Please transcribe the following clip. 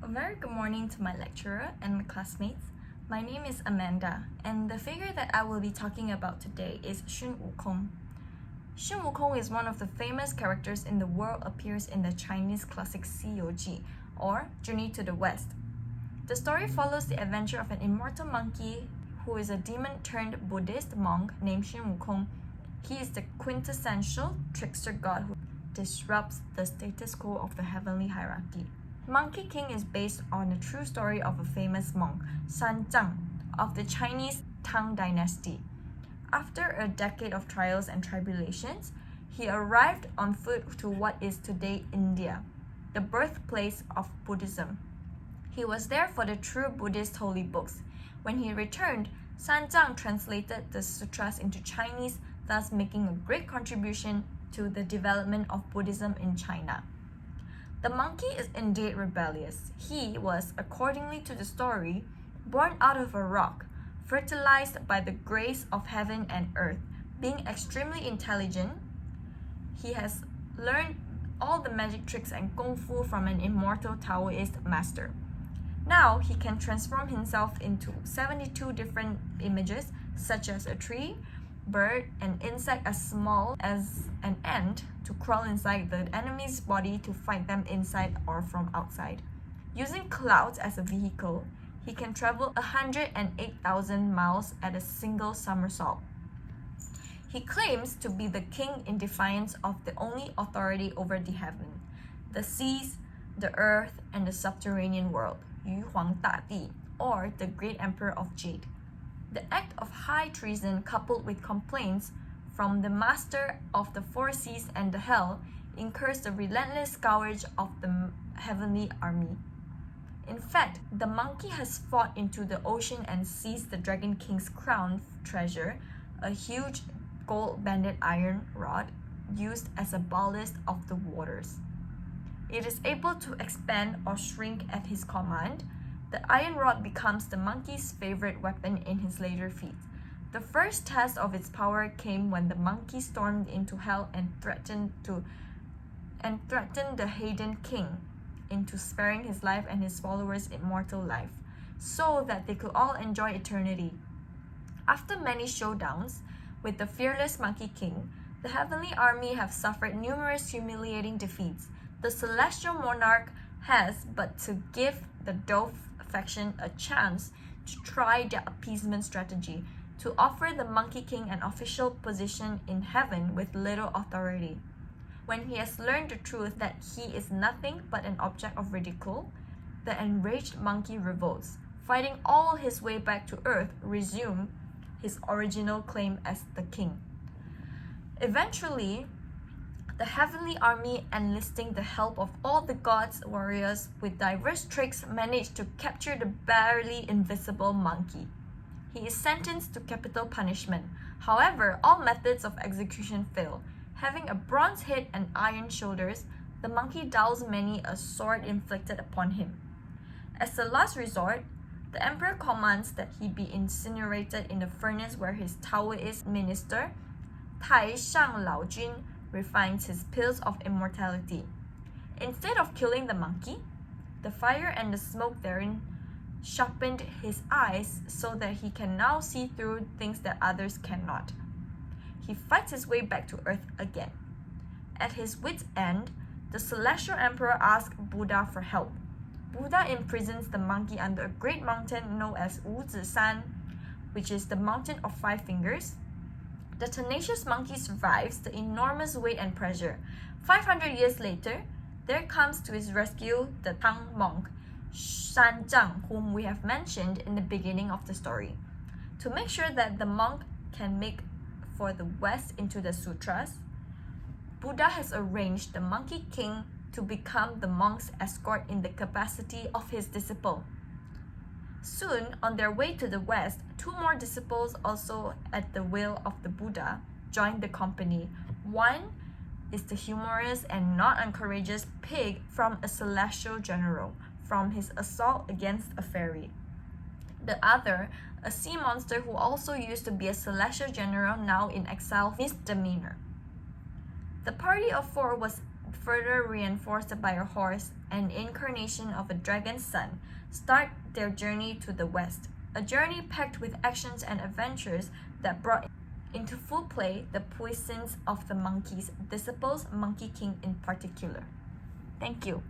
A very good morning to my lecturer and my classmates. My name is Amanda, and the figure that I will be talking about today is Wukong. Wukong is one of the famous characters in the world appears in the Chinese classic 西游记, or Journey to the West. The story follows the adventure of an immortal monkey who is a demon-turned Buddhist monk named Wukong. He is the quintessential trickster god who disrupts the status quo of the heavenly hierarchy. Monkey King is based on a true story of a famous monk, San Zhang, of the Chinese Tang dynasty. After a decade of trials and tribulations, he arrived on foot to what is today India, the birthplace of Buddhism. He was there for the true Buddhist holy books. When he returned, San Zhang translated the sutras into Chinese, thus making a great contribution to the development of Buddhism in China. The monkey is indeed rebellious. He was, accordingly to the story, born out of a rock, fertilized by the grace of heaven and earth. Being extremely intelligent, he has learned all the magic tricks and kung fu from an immortal Taoist master. Now he can transform himself into 72 different images, such as a tree, bird, an insect as small as an ant to crawl inside the enemy's body to fight them inside or from outside. Using clouds as a vehicle, he can travel 108,000 miles at a single somersault. He claims to be the king in defiance of the only authority over the heaven, the seas, the earth, and the subterranean world, 玉皇大帝, or the great emperor of Jade. The act of high treason, coupled with complaints from the master of the four seas and the hell, incurs the relentless scourge of the heavenly army. In fact, the monkey has fought into the ocean and seized the Dragon King's crown treasure, a huge gold-banded iron rod used as a ballast of the waters. It is able to expand or shrink at his command. The iron rod becomes the monkey's favorite weapon in his later feats. The first test of its power came when the monkey stormed into hell and threatened the Hayden King into sparing his life and his followers' immortal life, so that they could all enjoy eternity. After many showdowns with the fearless Monkey King, the heavenly army have suffered numerous humiliating defeats. The celestial monarch has but to give the dove faction a chance to try their appeasement strategy, to offer the Monkey King an official position in heaven with little authority. When he has learned the truth that he is nothing but an object of ridicule, the enraged monkey revolts, fighting all his way back to earth, resume his original claim as the king. Eventually, the heavenly army, enlisting the help of all the gods' warriors with diverse tricks, managed to capture the barely invisible monkey. He is sentenced to capital punishment. However, all methods of execution fail. Having a bronze head and iron shoulders, the monkey dowls many a sword inflicted upon him. As a last resort, the emperor commands that he be incinerated in the furnace where his Taoist minister, Tai Shang Lao Jun, refines his pills of immortality. Instead of killing the monkey, the fire and the smoke therein sharpened his eyes so that he can now see through things that others cannot. He fights his way back to earth again. At his wit's end, the celestial emperor asks Buddha for help. Buddha imprisons the monkey under a great mountain known as Wuzhishan, which is the mountain of 5 fingers. The tenacious monkey survives the enormous weight and pressure. 500 years later, there comes to his rescue the Tang monk, San Zhang, whom we have mentioned in the beginning of the story. To make sure that the monk can make for the West into the sutras, Buddha has arranged the Monkey King to become the monk's escort in the capacity of his disciple. Soon, on their way to the West, 2 more disciples, also at the will of the Buddha, joined the company. One is the humorous and not uncourageous pig from a celestial general, from his assault against a fairy. The other, a sea monster who also used to be a celestial general, now in exile, misdemeanor. The party of 4 was further reinforced by a horse, an incarnation of a dragon's son, start their journey to the west. A journey packed with actions and adventures that brought into full play the puissance of the monkey's disciples, Monkey King in particular. Thank you.